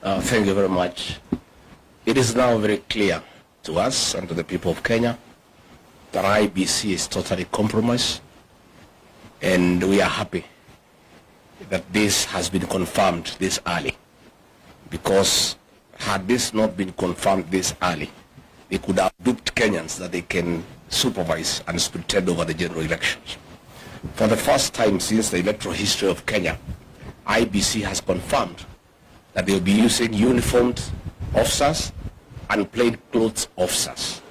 Thank you very much. It is now very clear to us and to the people of Kenya that IEBC is totally compromised, and we are happy that this has been confirmed this early, because had this not been confirmed this early, they could have duped Kenyans that they can supervise and pretend over the general elections. For the first time since the electoral history of Kenya, IEBC has confirmed that they will be using uniformed officers and plainclothes officers.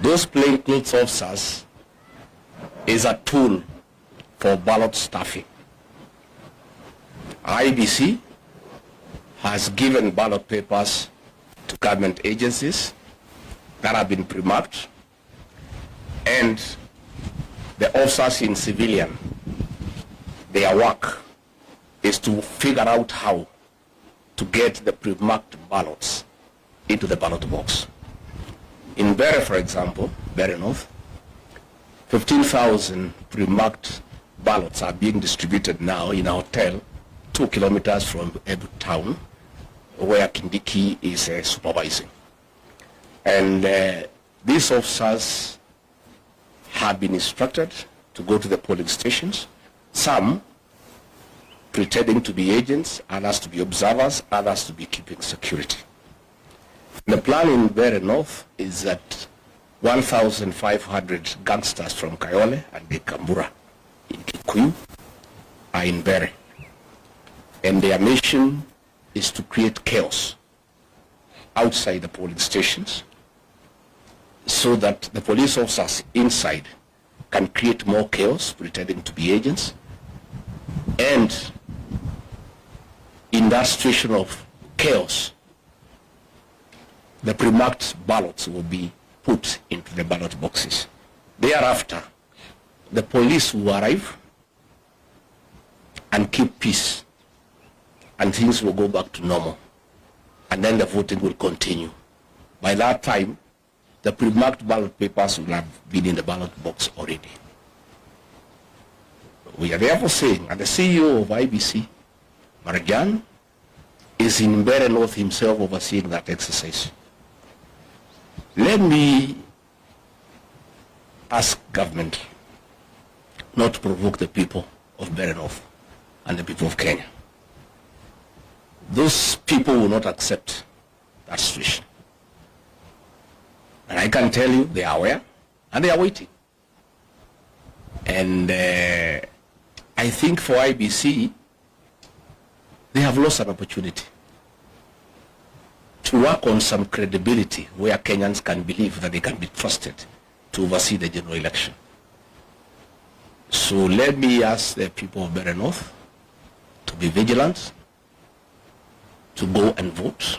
Those plainclothes officers is a tool for ballot stuffing. IEBC has given ballot papers to government agencies that have been pre-marked, and the officers in civilian, their work is to figure out how to get the pre-marked ballots into the ballot box. In Bere, for example, Bere North, 15,000 pre-marked ballots are being distributed now in a hotel 2 kilometers from Ebu town, where Kindiki is supervising. And these officers have been instructed to go to the polling stations, some pretending to be agents, others to be observers, others to be keeping security. The plan in Bere North is that 1,500 gangsters from Kayole and Kambura in Kikuyu are in Bere. And their mission is to create chaos outside the polling stations so that the police officers inside can create more chaos, pretending to be agents. And in that situation of chaos, the pre-marked ballots will be put into the ballot boxes. Thereafter, the police will arrive and keep peace, and things will go back to normal, and then the voting will continue. By that time, the pre-marked ballot papers will have been in the ballot box already. We are therefore saying, and the CEO of IEBC, Marajan, is in Bere North himself overseeing that exercise. Let me ask government not to provoke the people of Bere North and the people of Kenya. Those people will not accept that situation. And I can tell you they are aware and they are waiting. And I think for IEBC, they have lost an opportunity to work on some credibility where Kenyans can believe that they can be trusted to oversee the general election. So let me ask the people of Bere North to be vigilant, to go and vote,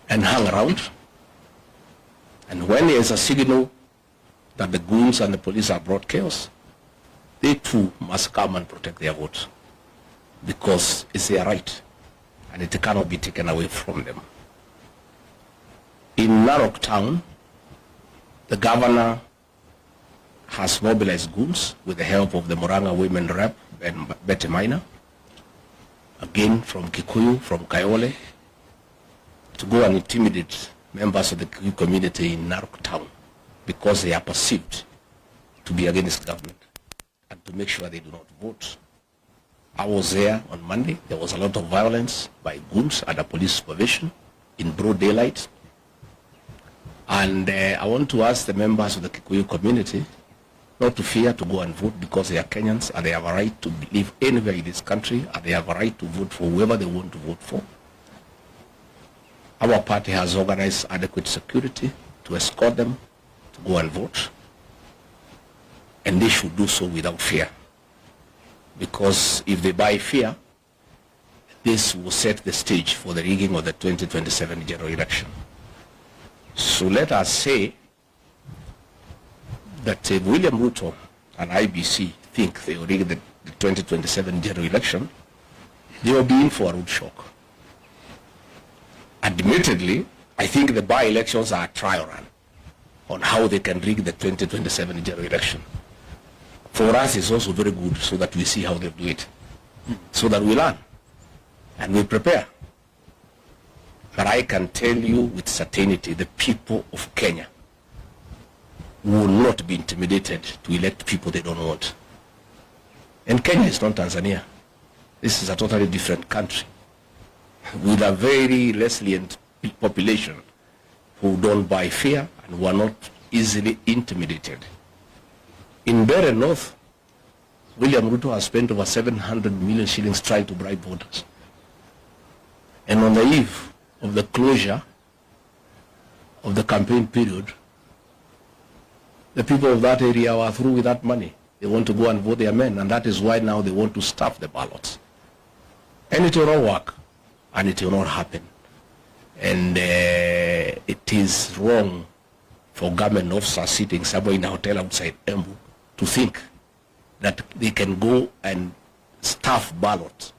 and hang around. And when there is a signal that the goons and the police have brought chaos, they too must come and protect their vote, because it's their right and it cannot be taken away from them. In Narok town, the governor has mobilized goons with the help of the Moranga women rep and Betty Minor, again from Kikuyu, from Kayole, to go and intimidate members of the Kikuyu community in Narok town because they are perceived to be against government, and to make sure they do not vote. I was there on Monday. There was a lot of violence by goons under police supervision in broad daylight. And I want to ask the members of the Kikuyu community not to fear to go and vote, because they are Kenyans and they have a right to live anywhere in this country, and they have a right to vote for whoever they want to vote for. Our party has organized adequate security to escort them to go and vote, and they should do so without fear. Because if they buy fear, this will set the stage for the rigging of the 2027 general election. So let us say that William Ruto and IEBC think they will rig the 2027 general election, they will be in for a rude shock. Admittedly, I think the by-elections are a trial run on how they can rig the 2027 general election. For us, it's also very good so that we see how they do it, so that we learn. and we prepare. But I can tell you with certainty, the people of Kenya will not be intimidated to elect people they don't want. And Kenya is not Tanzania. This is a totally different country with a very resilient population who don't buy fear and who are not easily intimidated. In Bere North, William Ruto has spent over 700 million shillings trying to bribe voters. And on the eve of the closure of the campaign period, the people of that area were through with that money. They want to go and vote their men, and that is why now they want to stuff the ballots. And it will not work, and it will not happen. And it is wrong for government officers sitting somewhere in a hotel outside Embu to think that they can go and stuff ballots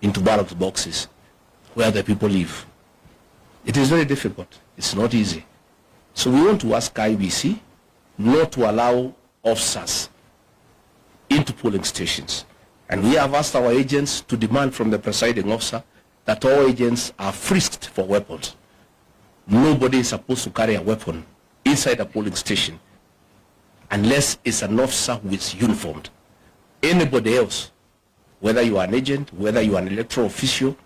into ballot boxes where the people live. It is very difficult. It's not easy. So we want to ask IEBC not to allow officers into polling stations. And we have asked our agents to demand from the presiding officer that all agents are frisked for weapons. Nobody is supposed to carry a weapon inside a polling station unless it's an officer who is uniformed. Anybody else, whether you are an agent, whether you are an electoral official,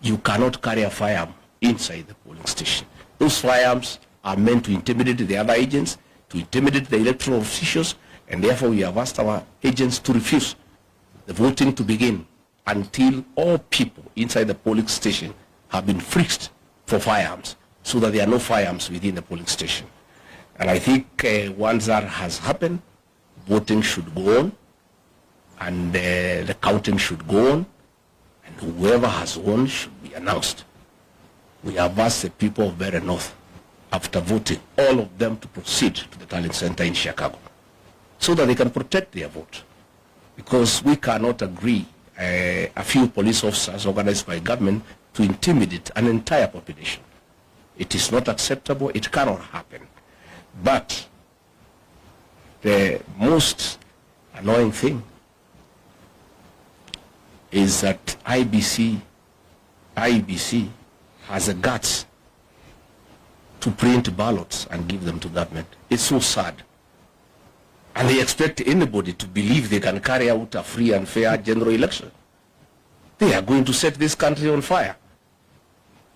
you cannot carry a firearm inside the polling station. Those firearms are meant to intimidate the other agents, to intimidate the electoral officials, and therefore we have asked our agents to refuse the voting to begin until all people inside the polling station have been frisked for firearms, so that there are no firearms within the polling station. And I think once that has happened, voting should go on, and the counting should go on, and whoever has won should be announced. We have asked the people of Bere North, after voting, all of them to proceed to the tallying center in Chicago, so that they can protect their vote. Because we cannot agree a few police officers organized by government to intimidate an entire population. It is not acceptable. It cannot happen. But the most annoying thing is that IEBC has the guts to print ballots and give them to government. It's so sad. And they expect anybody to believe they can carry out a free and fair general election. They are going to set this country on fire.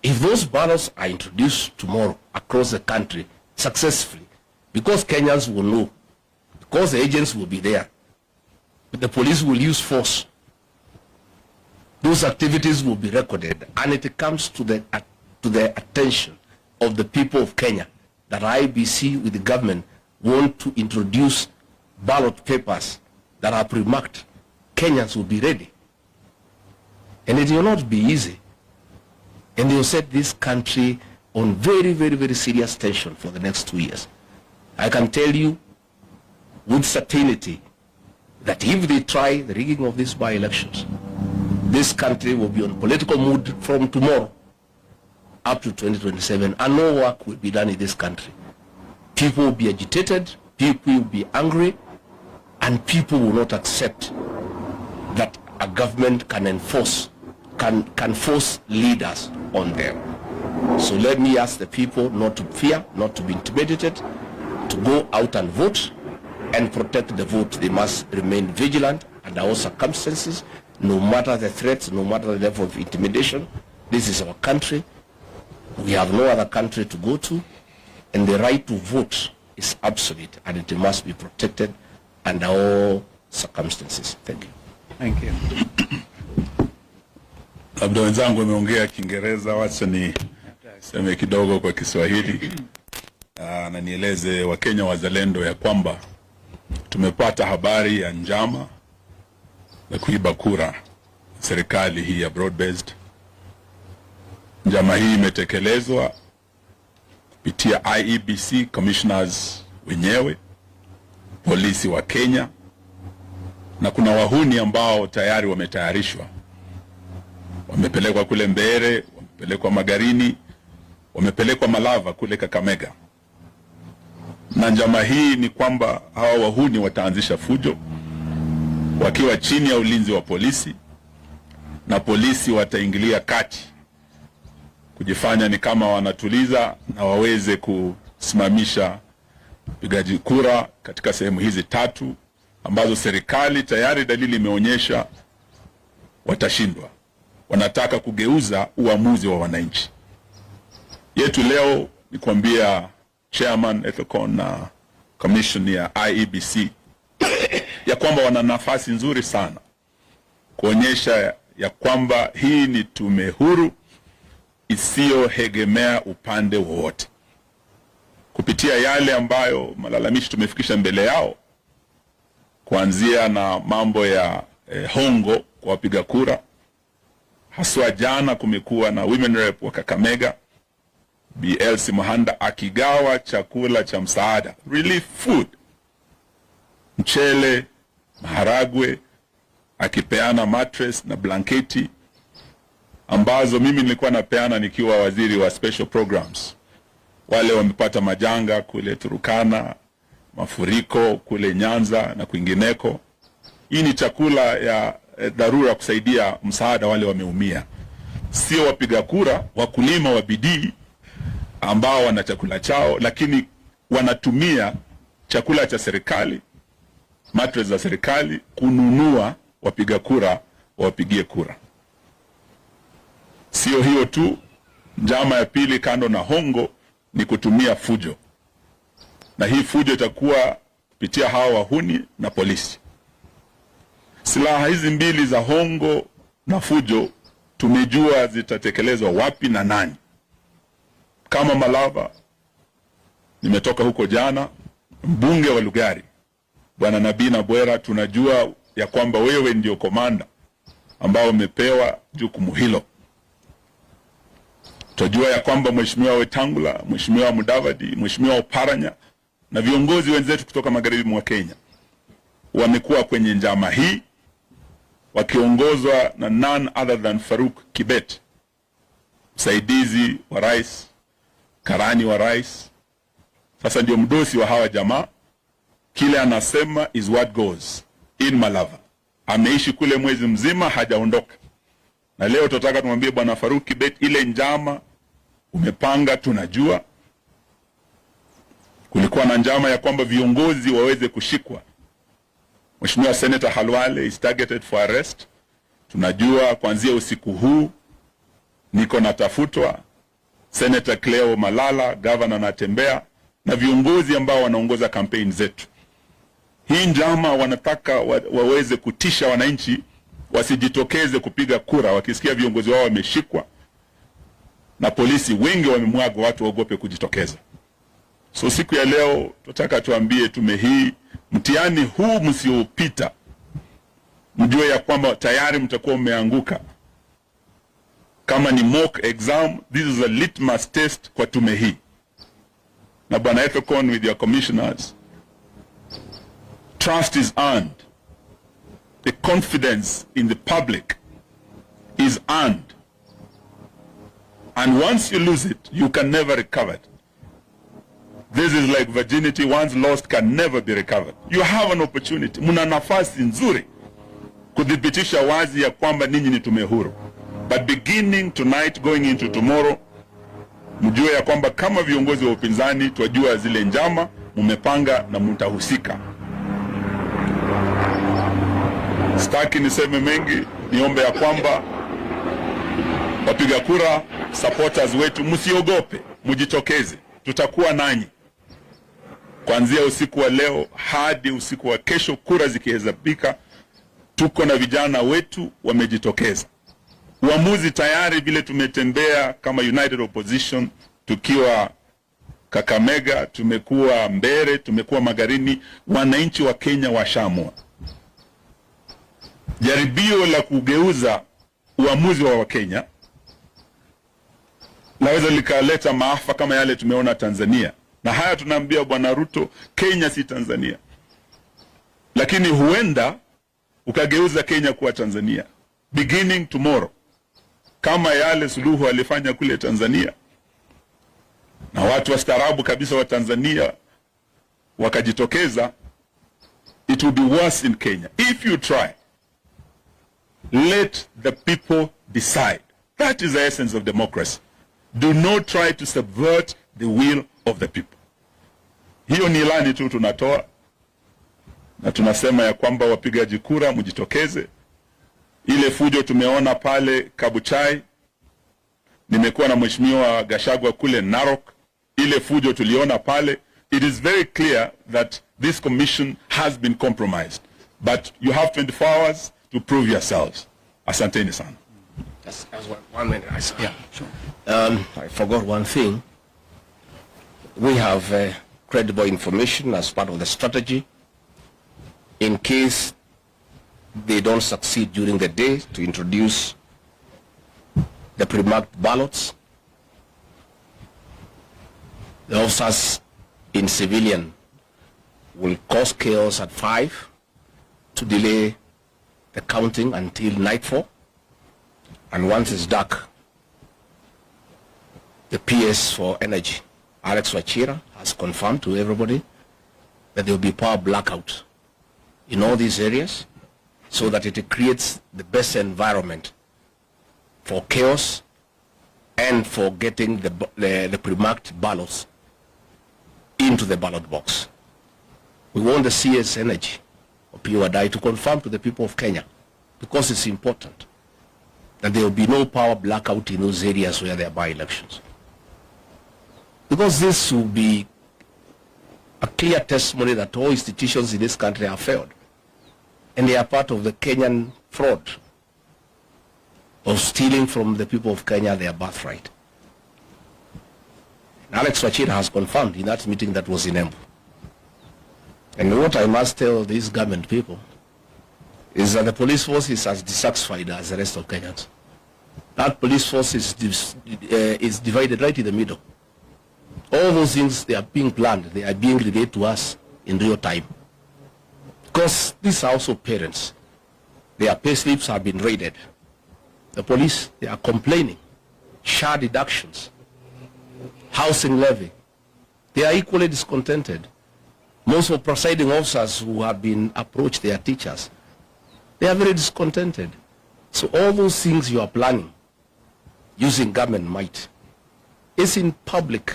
If those ballots are introduced tomorrow across the country successfully, because Kenyans will know, because the agents will be there, the police will use force, those activities will be recorded, and it comes to the attention of the people of Kenya that IEBC with the government want to introduce ballot papers that are pre-marked, Kenyans will be ready. And it will not be easy. And they will set this country on very, very, very serious tension for the next 2 years. I can tell you with certainty that if they try the rigging of these by-elections, this country will be on political mood from tomorrow up to 2027, and no work will be done in this country. People will be agitated, people will be angry, and people will not accept that a government can force leaders on them. So let me ask the people not to fear, not to be intimidated, to go out and vote and protect the vote. They must remain vigilant under all circumstances, no matter the threats, no matter the level of intimidation. This is our country. We have no other country to go to, and the right to vote is absolute, and it must be protected under all circumstances. Thank you. Thank you. Labda wenzangu wameongea Kiingereza, wacha ni seme kidogo kwa Kiswahili na nieleze Wakenya wazalendo ya kwamba tumepata habari ya njama na kuiba kura serikali hii ya broad based. Njama hii imetekelezwa kupitia IEBC commissioners wenyewe, polisi wa Kenya, na kuna wahuni ambao tayari wametayarishwa. Wamepelekwa kule Mbere, wamepelekwa Magarini, wamepelekwa Malava kule Kakamega. Na njama hii ni kwamba hawa wahuni wataanzisha fujo wakiwa chini ya ulinzi wa polisi, na polisi wataingilia kati kujifanya ni kama wanatuliza na waweze kusimamisha upigaji kura katika sehemu hizi tatu ambazo serikali tayari dalili imeonyesha watashindwa. Wanataka kugeuza uamuzi wa wananchi. Yetu leo ni kuambia chairman Ethicon na commission ya IEBC ya kwamba wana nafasi nzuri sana kuonyesha ya kwamba hii ni tume huru isiyoegemea upande wowote. Kupitia yale ambayo malalamishi tumefikisha mbele yao, kuanzia na mambo ya hongo kwa wapiga kura, haswa jana kumekuwa na women rep wa Kakamega BLC Mohanda akigawa chakula cha msaada, relief food, mchele, maharagwe, akipeana mattress na blanketi ambazo mimi nilikuwa napeana nikiwa waziri wa special programs. Wale wamepata majanga kule Turukana, mafuriko kule Nyanza na kwingineko. Hii ni chakula ya dharura kusaidia msaada wale wameumia. Sio wapiga kura, wakulima wa bidii ambao wana chakula chao lakini wanatumia chakula cha serikali, mattress za serikali kununua wapiga kura wapigie kura. Sio hiyo tu, njama ya pili kando na hongo ni kutumia fujo. Na hii fujo itakuwa kupitia hawa wahuni na polisi. Silaha hizi mbili za hongo na fujo tumejua zitatekelezwa wapi na nani. Kama Malava, nimetoka huko jana, mbunge wa Lugari Bwana Nabina Bwera, tunajua ya kwamba wewe ndio komanda ambao umepewa jukumu hilo. Tunajua ya kwamba Mheshimiwa Wetangula, Mheshimiwa Mudavadi, Mheshimiwa Oparanya na viongozi wenzetu kutoka magharibi mwa Kenya wamekuwa kwenye njama hii wakiongozwa na none other than Faruk Kibet, msaidizi wa rais, karani wa rais. Sasa ndio mdosi wa hawa jamaa. Kile anasema is what goes in Malava. Ameishi kule mwezi mzima hajaondoka. Na leo tutataka tumwambie bwana Faruk Kibet, ile njama umepanga tunajua. Kulikuwa na njama ya kwamba viongozi waweze kushikwa. Mheshimiwa Senator Halwale is targeted for arrest. Tunajua kuanzia usiku huu niko natafutwa. Senator Cleo Malala, governor Natembea na viongozi ambao wanaongoza kampeni zetu. Hii njama wanataka waweze kutisha wananchi wasijitokeze kupiga kura wakisikia viongozi wao wameshikwa, na polisi wengi wamemwaga watu waogope kujitokeza. So siku ya leo tunataka tuambie tume hii, mtihani huu msiopita, mjue ya kwamba tayari mtakuwa umeanguka. Kama ni mock exam, this is a litmus test kwa tume hii. Na bwana Ethicon with your commissioners, trust is earned. The confidence in the public is earned. And once you lose it, you can never recover it. This is like virginity, once lost can never be recovered. You have an opportunity. Muna nafasi nzuri kudhibitisha wazi ya kwamba ninyi ni tume huru. But beginning tonight, going into tomorrow, mjue ya kwamba kama viongozi wa upinzani twajua zile njama mumepanga na mtahusika. Sitaki niseme mengi, niombe ya kwamba wapiga kura, supporters wetu, msiogope, mjitokeze. Tutakuwa nanyi kuanzia usiku wa leo hadi usiku wa kesho, kura zikihesabika. Tuko na vijana wetu wamejitokeza. Uamuzi tayari vile tumetembea kama United Opposition, tukiwa Kakamega, tumekuwa Mbere, tumekuwa Magarini, wananchi wa Kenya washamua. Jaribio la kugeuza uamuzi wa Wakenya laweza likaleta maafa kama yale tumeona Tanzania. Na haya tunaambia bwana Ruto, Kenya si Tanzania. Lakini huenda ukageuza Kenya kuwa Tanzania beginning tomorrow, kama yale Suluhu alifanya kule Tanzania, na watu wastaarabu kabisa wa Tanzania wakajitokeza. It will be worse in Kenya if you try Let the people decide. That is the essence of democracy. Do not try to subvert the will of the people. Hiyo ni ilani tu tunatoa, na tunasema ya kwamba wapigaji kura mjitokeze. Ile fujo tumeona pale Kabuchai, nimekuwa na Mheshimiwa Gachagua kule Narok, ile fujo tuliona pale. It is very clear that this commission has been compromised, but you have 24 hours to prove yourselves. Asanteni sana. That's 1 minute. Yeah, sure. I forgot one thing. We have credible information as part of the strategy in case they don't succeed during the day to introduce the pre-marked ballots. The officers in civilian will cause chaos at 5 to delay the counting until nightfall. And once it's dark, the PS for energy, Alex Wachira, has confirmed to everybody that there will be power blackout in all these areas so that it creates the best environment for chaos and for getting the pre-marked ballots into the ballot box. We want the CS Energy or PUADI to confirm to the people of Kenya, because it's important, that there will be no power blackout in those areas where there are by-elections. Because this will be a clear testimony that all institutions in this country have failed. And they are part of the Kenyan fraud of stealing from the people of Kenya their birthright. And Alex Wachira has confirmed in that meeting that was in Embu. And what I must tell these government people is that the police force is as dissatisfied as the rest of Kenyans. That police force is divided right in the middle. All those things, they are being planned, they are being relayed to us in real time. Because these are also parents. Their pay slips have been raided. The police, they are complaining. Share deductions, housing levy. They are equally discontented. Most of presiding officers who have been approached, they are teachers. They are very discontented. So all those things you are planning using government might is in public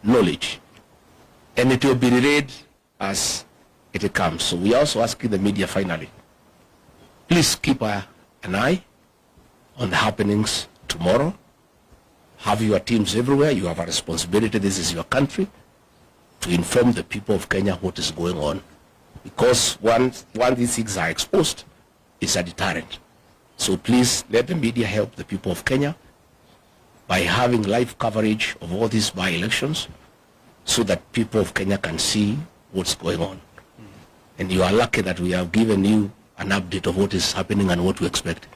knowledge, and it will be relayed as it comes. So we are also asking the media finally, please keep an eye on the happenings tomorrow. Have your teams everywhere. You have a responsibility. This is your country, to inform the people of Kenya what is going on, because once these things are exposed, it's a deterrent. So please let the media help the people of Kenya by having live coverage of all these by-elections, so that people of Kenya can see what's going on. And you are lucky that we have given you an update of what is happening and what to expect.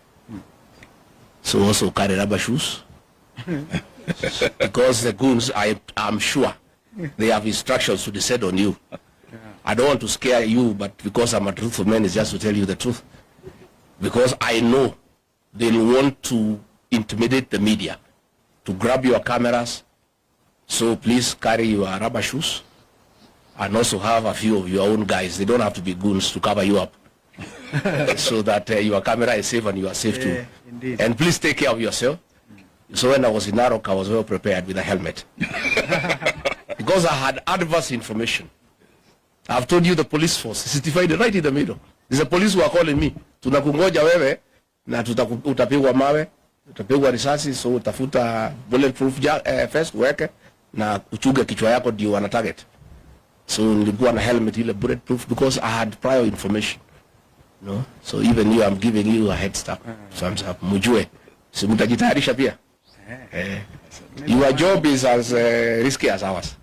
So also carry rubber shoes, because the goons, I'm sure, they have instructions to descend on you. I don't want to scare you, but because I'm a truthful man, it's just to tell you the truth. Because I know they'll want to intimidate the media, to grab your cameras. So please carry your rubber shoes, and also have a few of your own guys. They don't have to be goons to cover you up. So that your camera is safe and you are safe too. Indeed. And please take care of yourself. So when I was in Narok, I was well prepared with a helmet. Because I had adverse information. I've told you the police force is divided right in the middle. There's a police who are calling me, tunakungoja wewe na utapigwa mawe, utapigwa risasi, so utafuta bulletproof vest weke na uchuge kichwa yako ndio wana target. So nilikuwa na helmet ile bulletproof because I had prior information. No? So even you, I'm giving you a head start. So I'm saying, mujue, si mutajitayarisha pia. Your job is as risky as ours.